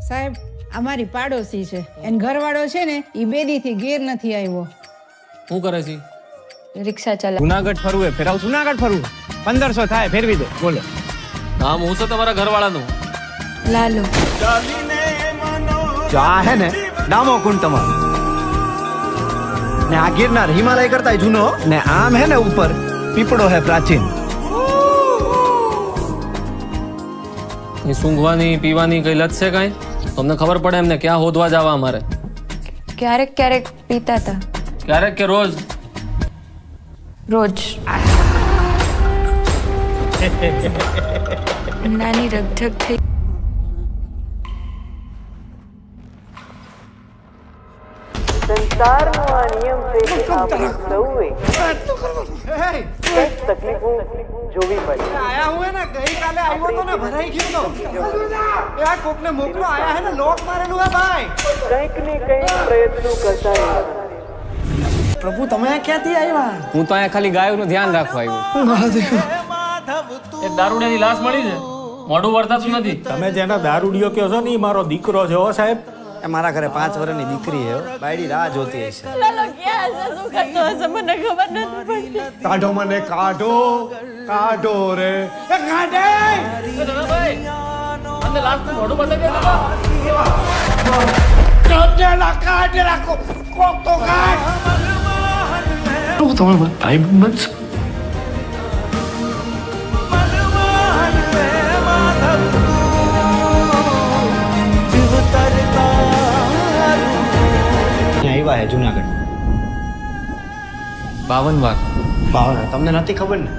સાહેબ અમારી પાડોશી છે એન ઘરવાળો છે ને ઈ બેદીથી ઘેર નથી આવ્યો. શું કરે છે? રિક્ષા ચલા. જુનાગઢ ફરવું હે, ફેરાવ જુનાગઢ ફરવું 1500 થાય, ફેરવી દો. બોલો. નામ હું છે તમારા ઘરવાળાનું? લાલો. જો આ હે ને ડામો કુંડ તમારો, ને આ ગિરનાર હિમાલય કરતા જૂનો, ને આમ હે ને ઉપર પીપળો હે પ્રાચીન. એ સૂંઘવાની પીવાની કઈ લત છે કાંઈ? તમને ખબર પડે એમને ક્યાં હોદવા જવા અમારે? ક્યારેક ક્યારેક પીતા હતા. ક્યારેક કે રોજ? રોજ. નાની રગઝગ થઈ. સંસારનો આ નિયમ છે કે આપણે સૌએ કંઈક તકલીફો જોવી પડે. આયા હું હે ને ગઈકાલે આવ્યો તો ને ભરાઈ ગયો તો. એ આ કોકને મોકલો, આયા હે ને લોક મારેલું હે ભાઈ. કંઈક ને કંઈક પ્રયત્નો કરતા રહેવાના. પ્રભુ તમે ક્યાંથી આવ્યા? હું તો અહીંયા ખાલી ગાયોનું ધ્યાન રાખવા આવ્યો. એક દારૂડિયાની લાશ મળી છે, મોઢું વળતાતું નથી. તમે જેના દારૂડિયો કહો છો ને ઈ મારો દીકરો છે. હો સાહેબ, એ મારા ઘરે 5 વર્ષની દીકરી હે, બાયડી રાહ જોતી હશે. લાલો ક્યાં હશે? શું કરતો હશે? મને ખબર નથી પડતી. કાઢો મને, કાઢો કાઢો રે, એ કાઢે. ભાઈ મને લાશનું મોઢું બતાવી દે. કાઢેલા કાઢેલા કોક તો કાઢ. તમે ભાઈ બનશો. આવ્યા હે જુનાગઢ 52 વાર. બાવન. તમને નથી ખબર ને?